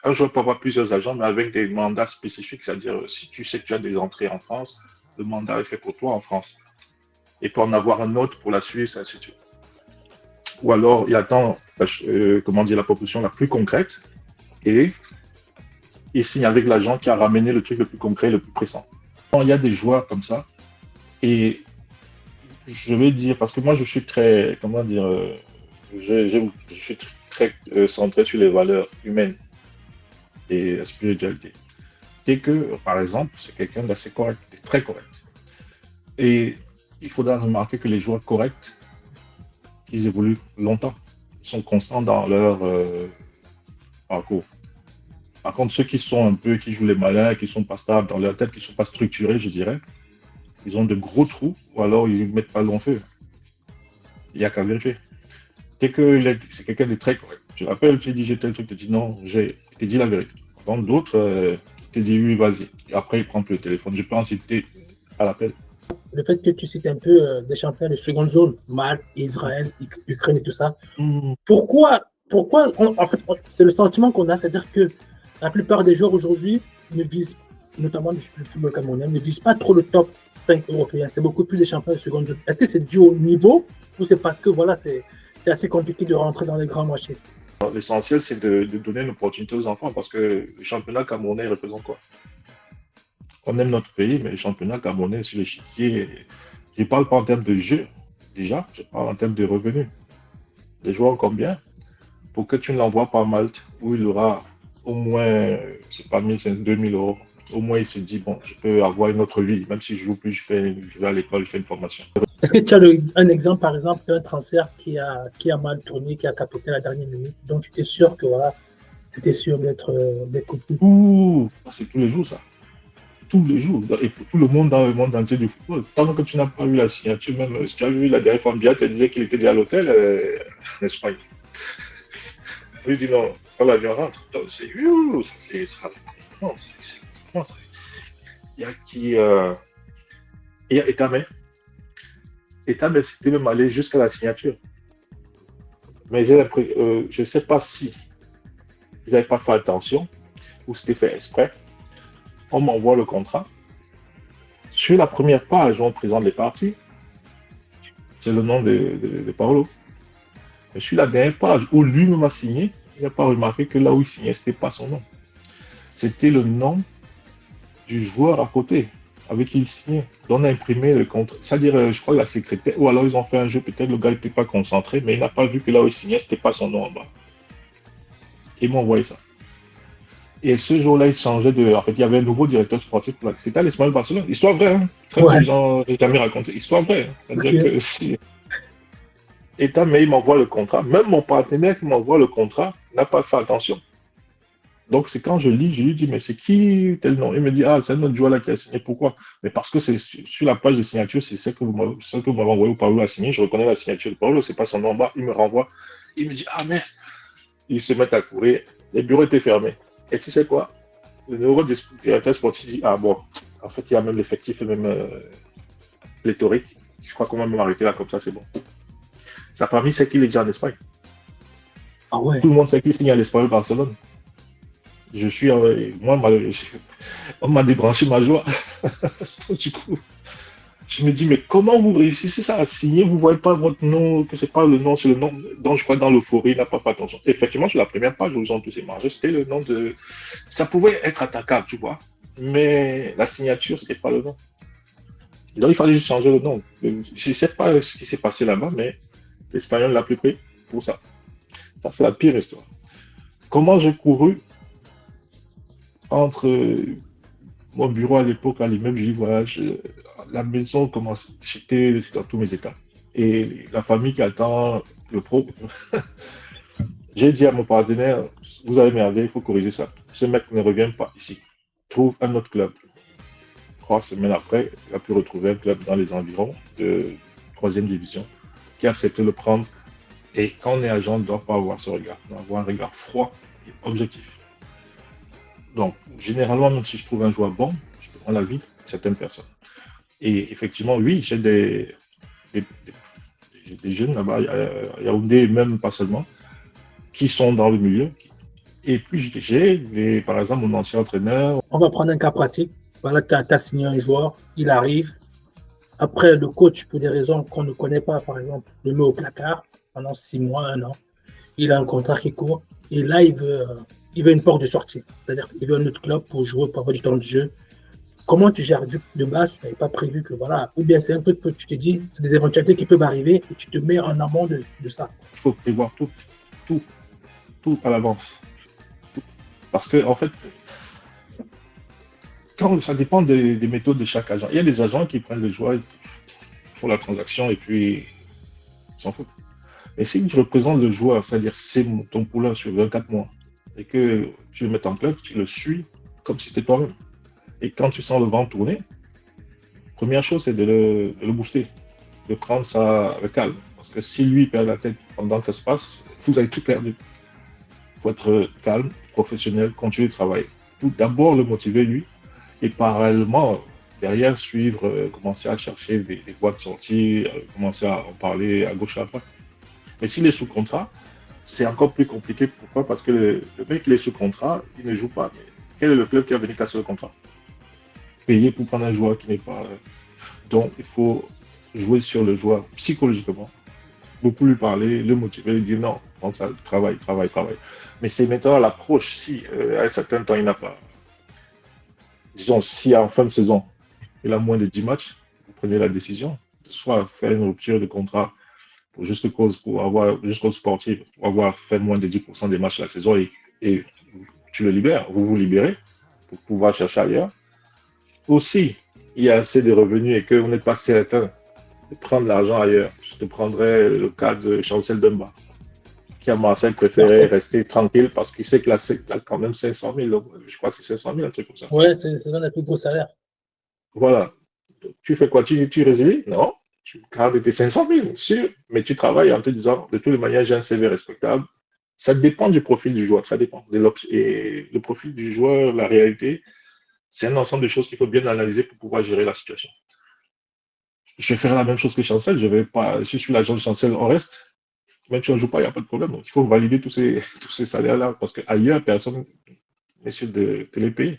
un joueur peut avoir plusieurs agents, mais avec des mandats spécifiques, c'est-à-dire si tu sais que tu as des entrées en France, le mandat est fait pour toi en France. Et peut en avoir un autre pour la Suisse, ainsi de suite. Ou alors, il attend, comment dire, la proposition la plus concrète et il signe avec l'agent qui a ramené le truc le plus concret, le plus pressant. Il y a des joueurs comme ça et je vais dire, parce que moi je suis très, comment dire, je suis très centré sur les valeurs humaines et la spiritualité. Dès que, par exemple, c'est quelqu'un d'assez correct, de très correct. Et il faudra remarquer que les joueurs corrects, ils évoluent longtemps. Ils sont constants dans leur parcours. Par contre, ceux qui sont un peu, qui jouent les malins, qui sont pas stables dans leur tête, qui sont pas structurés, je dirais, ils ont de gros trous ou alors ils ne mettent pas long feu. Il n'y a qu'à vérifier. Dès que c'est quelqu'un de très correct. Tu l'appelles, tu dis j'ai tel truc, tu dis non, j'ai te dit la vérité. Par contre, d'autres, te disent oui, vas-y. Et après, ils prennent plus le téléphone. Je peux en citer à l'appel. Le fait que tu cites un peu des champions de seconde zone, Malte, Israël, Ukraine et tout ça, pourquoi en fait, c'est le sentiment qu'on a, c'est-à-dire que la plupart des joueurs aujourd'hui ne visent, notamment le football camerounais, ne visent pas trop le top 5 européen. C'est beaucoup plus des champions de seconde zone. Est-ce que c'est dû au niveau ou c'est parce que voilà, c'est assez compliqué de rentrer dans les grands marchés? L'essentiel, c'est de donner une opportunité aux enfants parce que le championnat camerounais représente quoi? On aime notre pays, mais le championnat camerounais sur l'échiquier, je ne parle pas en termes de jeu, déjà, je parle en termes de revenus. Les joueurs ont combien? Pour que tu ne l'envoies pas à Malte, où il aura au moins, je sais pas, 1 000, 2 000 euros. Au moins, il se dit, bon, je peux avoir une autre vie. Même si je joue plus, je vais à l'école, je fais une formation. Est-ce que tu as un exemple, par exemple, d'un transfert qui a mal tourné, qui a capoté à la dernière minute, donc tu étais sûr que voilà, tu étais sûr d'être coupé? Ouh, c'est tous les jours, ça. Tous les jours. Et pour tout le monde dans le monde entier du football. Tant que tu n'as pas eu la signature, même si tu as vu la dernière fois, Biat te disait qu'il était déjà à l'hôtel en Espagne. Lui dit non, quand l'avion rentre, c'est constamment. Il y a qui. Il y a Etamé. Etamé, c'était même allé jusqu'à la signature. Mais j'ai l'impression, je ne sais pas si ils n'avaient pas fait attention ou c'était fait exprès. On m'envoie le contrat. Sur la première page, on présente les parties. C'est le nom de Paolo. Mais sur la dernière page où lui-même a signé, il n'a pas remarqué que là où il signait, ce n'était pas son nom. C'était le nom du joueur à côté avec qui il signait. Donc on a imprimé le contrat. C'est-à-dire, je crois, la secrétaire, ou alors ils ont fait un jeu, peut-être le gars n'était pas concentré, mais il n'a pas vu que là où il signait, ce n'était pas son nom en bas. Ils m'ont envoyé ça. Et ce jour-là, il changeait de. En fait, il y avait un nouveau directeur sportif. C'était à l'Espagnol Barcelone. Histoire vraie, hein. Très peu de gens n'ont jamais raconté. Histoire vraie. Hein. C'est-à-dire que si. Mais il m'envoie le contrat. Même mon partenaire qui m'envoie le contrat n'a pas fait attention. Donc, c'est quand je lis, je lui dis, mais c'est qui tel nom? Il me dit, ah, c'est un autre joueur là qui a signé. Pourquoi? Mais parce que c'est sur la page de signature, c'est ce que vous m'avez envoyé où Paolo a signé. Je reconnais la signature de Paolo, c'est pas son nom en bas. Il me renvoie. Il me dit, ah, merde. Ils se mettent à courir. Les bureaux étaient fermés. Et tu sais quoi? Le nouveau directeur sportif dit, ah bon, en fait, il y a même l'effectif même pléthorique. Je crois qu'on va même arrêter là comme ça, c'est bon. Sa famille sait qu'il est déjà en Espagne. Ah ouais. Tout le monde sait qu'il signe à l'Espagnol Barcelone. Je suis, moi, on m'a débranché ma joie. Du coup, je me dis, mais comment vous réussissez ça à signer? Vous ne voyez pas votre nom, que c'est pas le nom, c'est le nom dont je crois dans l'euphorie, il n'a pas fait attention. Effectivement, sur la première page où ils ont tous émargé, c'était le nom de. Ça pouvait être attaquable, tu vois, mais la signature, ce n'était pas le nom. Donc, il fallait juste changer le nom. Je ne sais pas ce qui s'est passé là-bas, mais l'Espagnol l'a plus pris pour ça. Ça, c'est la pire histoire. Comment j'ai couru entre mon bureau à l'époque, à l'immeuble, je dis, voilà, la maison commence, j'étais dans tous mes états. Et la famille qui attend le pro, j'ai dit à mon partenaire, vous avez merdé, il faut corriger ça. Ce mec ne revient pas ici. Trouve un autre club. 3 semaines après, il a pu retrouver un club dans les environs de 3e division qui a accepté de le prendre. Et quand on est agent, on ne doit pas avoir ce regard. On doit avoir un regard froid et objectif. Donc, généralement, même si je trouve un joueur bon, je prends l'avis de certaines personnes. Et effectivement, oui, j'ai des jeunes là-bas, il y a Yaoundé, même pas seulement, qui sont dans le milieu Et puis, j'ai, par exemple, mon ancien entraîneur. On va prendre un cas pratique. Voilà, tu as signé un joueur, il arrive. Après, le coach, pour des raisons qu'on ne connaît pas, par exemple, le met au placard pendant 6 mois, 1 an. Il a un contrat qui court. Et là, il veut une porte de sortie. C'est-à-dire qu'il veut un autre club pour jouer, pour avoir du temps de jeu. Comment tu gères de base? Tu n'avais pas prévu que voilà. Ou bien c'est un truc que tu te dis, c'est des éventualités qui peuvent arriver et tu te mets en amont de ça. Il faut prévoir tout à l'avance. Parce que, en fait, ça dépend des méthodes de chaque agent. Il y a des agents qui prennent le joueur, ils font la transaction et puis ils s'en foutent. Mais si tu représentes le joueur, c'est-à-dire c'est ton poulain sur 24 mois, et que tu le mets en club, tu le suis comme si c'était toi-même. Et quand tu sens le vent tourner, première chose, c'est de le booster, de prendre ça avec calme. Parce que si lui perd la tête pendant que ça se passe, vous avez tout perdu. Il faut être calme, professionnel, continuer de travailler. Tout d'abord le motiver lui, et parallèlement, derrière, suivre, commencer à chercher des voies de sortie, commencer à en parler à gauche et à droite. Mais s'il est sous contrat, c'est encore plus compliqué. Pourquoi? Parce que le mec, il est sous contrat, il ne joue pas. Mais quel est le club qui a venu casser le contrat? Payer pour prendre un joueur qui n'est pas. Donc, il faut jouer sur le joueur psychologiquement, beaucoup lui parler, le motiver, lui dire non, prends ça, travaille. Mais c'est maintenant l'approche. Si à un certain temps, il n'a pas. Disons, si en fin de saison, il a moins de 10 matchs, vous prenez la décision de soit faire une rupture de contrat pour juste cause, pour avoir, juste cause sportive, pour avoir fait moins de 10% des matchs de la saison et tu le libères, vous libérez pour pouvoir chercher ailleurs. Aussi, il y a assez de revenus et que vous n'êtes pas certain de prendre l'argent ailleurs. Je te prendrais le cas de Chancel Demba, qui à Marseille préférait rester tranquille parce qu'il sait qu'il a quand même 500 000. Donc, je crois que c'est 500 000, un truc comme ça. Ouais, c'est l'un des plus gros salaires. Voilà. Tu fais quoi? Tu résilies? Non. Tu gardes tes 500 000, sûr. Mais tu travailles en te disant, de toutes les manières, j'ai un CV respectable. Ça dépend du profil du joueur. Ça dépend. Et le profil du joueur, la réalité, c'est un ensemble de choses qu'il faut bien analyser pour pouvoir gérer la situation. Je vais faire la même chose que Chancel. Je vais pas, si je suis l'agent de Chancel, on reste. Même si on ne joue pas, il n'y a pas de problème. Donc, il faut valider tous ces salaires-là parce qu'ailleurs, personne n'est sûr de les payer.